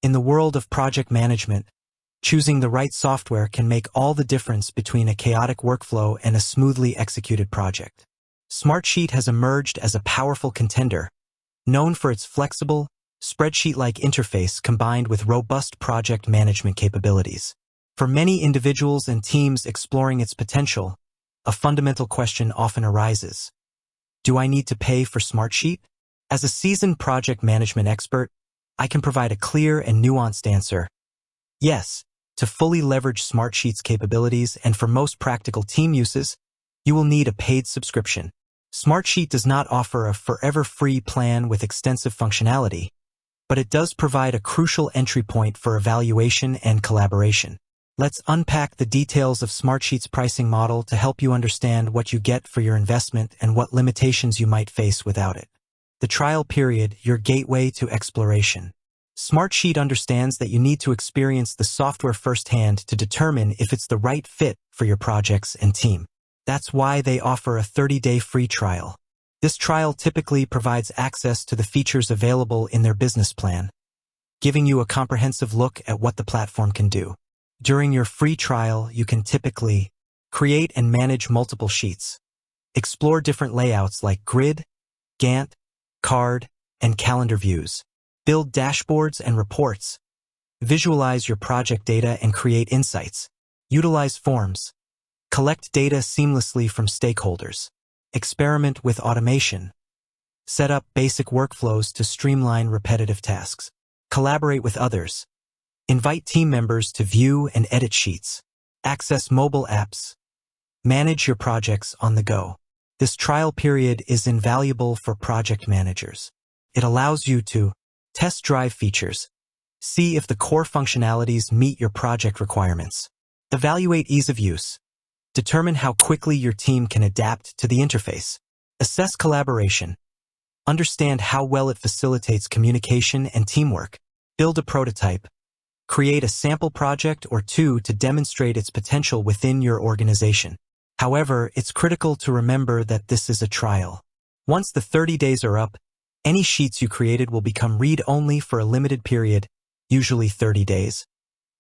In the world of project management, choosing the right software can make all the difference between a chaotic workflow and a smoothly executed project. Smartsheet has emerged as a powerful contender, known for its flexible, spreadsheet-like interface combined with robust project management capabilities. For many individuals and teams exploring its potential, a fundamental question often arises. Do I need to pay for Smartsheet? As a seasoned project management expert, I can provide a clear and nuanced answer. Yes, to fully leverage Smartsheet's capabilities and for most practical team uses, you will need a paid subscription. Smartsheet does not offer a forever free plan with extensive functionality, but it does provide a crucial entry point for evaluation and collaboration. Let's unpack the details of Smartsheet's pricing model to help you understand what you get for your investment and what limitations you might face without it. The trial period, your gateway to exploration. Smartsheet understands that you need to experience the software firsthand to determine if it's the right fit for your projects and team. That's why they offer a 30-day free trial. This trial typically provides access to the features available in their business plan, giving you a comprehensive look at what the platform can do. During your free trial, you can typically create and manage multiple sheets, explore different layouts like grid, Gantt, card, and calendar views, build dashboards and reports, visualize your project data and create insights, utilize forms, collect data seamlessly from stakeholders, experiment with automation, set up basic workflows to streamline repetitive tasks, collaborate with others, invite team members to view and edit sheets, access mobile apps, manage your projects on the go. This trial period is invaluable for project managers. It allows you to test drive features, see if the core functionalities meet your project requirements, evaluate ease of use, determine how quickly your team can adapt to the interface, assess collaboration, understand how well it facilitates communication and teamwork, build a prototype, create a sample project or two to demonstrate its potential within your organization. However, it's critical to remember that this is a trial. Once the 30 days are up, any sheets you created will become read-only for a limited period, usually 30 days.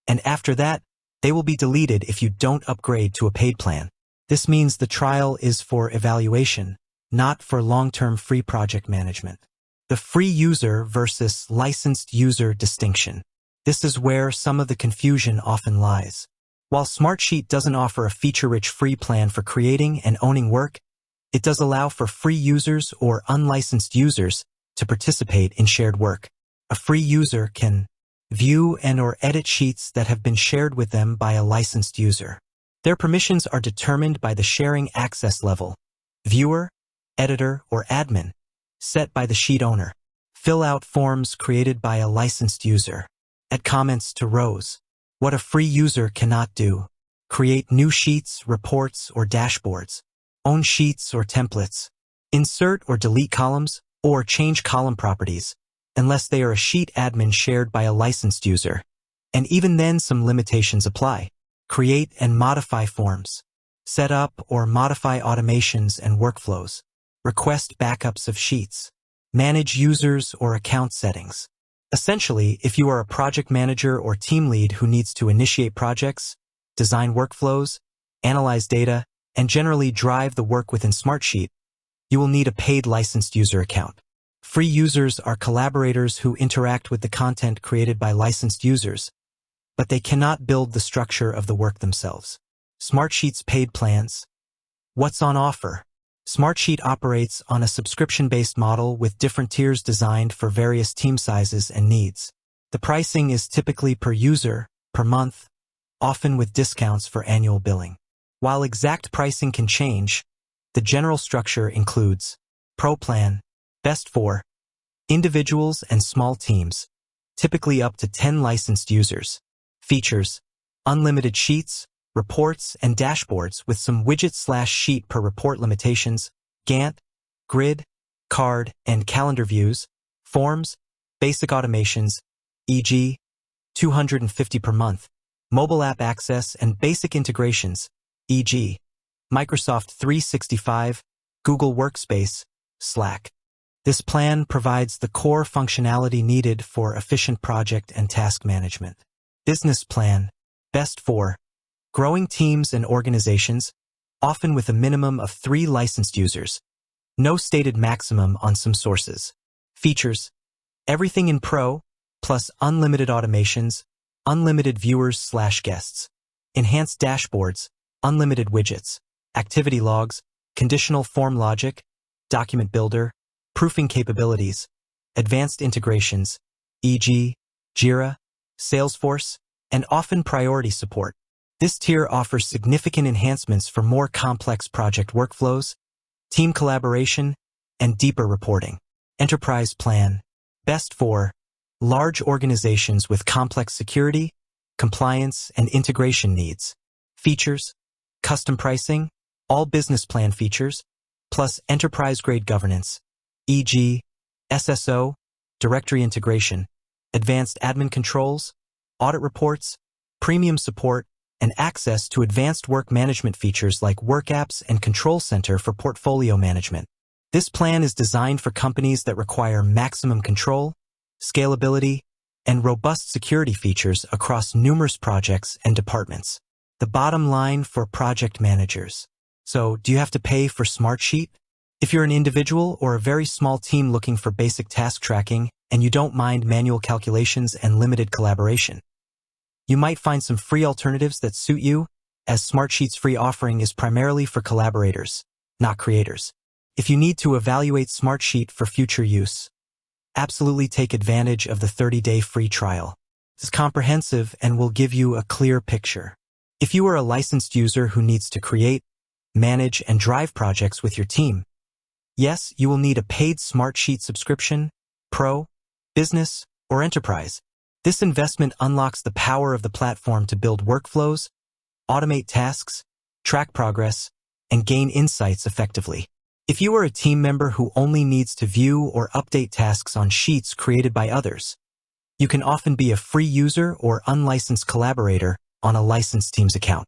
And after that, they will be deleted if you don't upgrade to a paid plan. This means the trial is for evaluation, not for long-term free project management. The free user versus licensed user distinction. This is where some of the confusion often lies. While Smartsheet doesn't offer a feature-rich free plan for creating and owning work, it does allow for free users or unlicensed users to participate in shared work. A free user can view and/or edit sheets that have been shared with them by a licensed user. Their permissions are determined by the sharing access level, viewer, editor, or admin, set by the sheet owner. Fill out forms created by a licensed user. Add comments to rows. What a free user cannot do. Create new sheets, reports, or dashboards. Own sheets or templates. Insert or delete columns, or change column properties, unless they are a sheet admin shared by a licensed user. And even then, some limitations apply. Create and modify forms. Set up or modify automations and workflows. Request backups of sheets. Manage users or account settings. Essentially, if you are a project manager or team lead who needs to initiate projects, design workflows, analyze data, and generally drive the work within Smartsheet, you will need a paid licensed user account. Free users are collaborators who interact with the content created by licensed users, but they cannot build the structure of the work themselves. Smartsheet's paid plans. What's on offer? Smartsheet operates on a subscription-based model with different tiers designed for various team sizes and needs. The pricing is typically per user, per month, often with discounts for annual billing. While exact pricing can change, the general structure includes Pro Plan, best for individuals and small teams, typically up to 10 licensed users. Features: unlimited sheets, reports, and dashboards with some widget/sheet per report limitations, Gantt, grid, card, and calendar views, forms, basic automations, e.g., $250 per month, mobile app access and basic integrations, e.g., Microsoft 365, Google Workspace, Slack. This plan provides the core functionality needed for efficient project and task management. Business plan, best for growing teams and organizations, often with a minimum of 3 licensed users. No stated maximum on some sources. Features, everything in Pro, plus unlimited automations, unlimited viewers/guests, enhanced dashboards, unlimited widgets, activity logs, conditional form logic, document builder, proofing capabilities, advanced integrations, e.g., Jira, Salesforce, and often priority support. This tier offers significant enhancements for more complex project workflows, team collaboration, and deeper reporting. Enterprise plan, best for large organizations with complex security, compliance, and integration needs. Features, custom pricing, all business plan features, plus enterprise-grade governance, e.g., SSO, directory integration, advanced admin controls, audit reports, premium support, and access to advanced work management features like Work Apps and Control Center for portfolio management. This plan is designed for companies that require maximum control, scalability, and robust security features across numerous projects and departments. The bottom line for project managers. So, do you have to pay for Smartsheet? If you're an individual or a very small team looking for basic task tracking and you don't mind manual calculations and limited collaboration, you might find some free alternatives that suit you, as Smartsheet's free offering is primarily for collaborators, not creators. If you need to evaluate Smartsheet for future use, absolutely take advantage of the 30-day free trial. It's comprehensive and will give you a clear picture. If you are a licensed user who needs to create, manage, and drive projects with your team, yes, you will need a paid Smartsheet subscription, Pro, Business, or Enterprise. This investment unlocks the power of the platform to build workflows, automate tasks, track progress, and gain insights effectively. If you are a team member who only needs to view or update tasks on sheets created by others, you can often be a free user or unlicensed collaborator on a licensed team's account.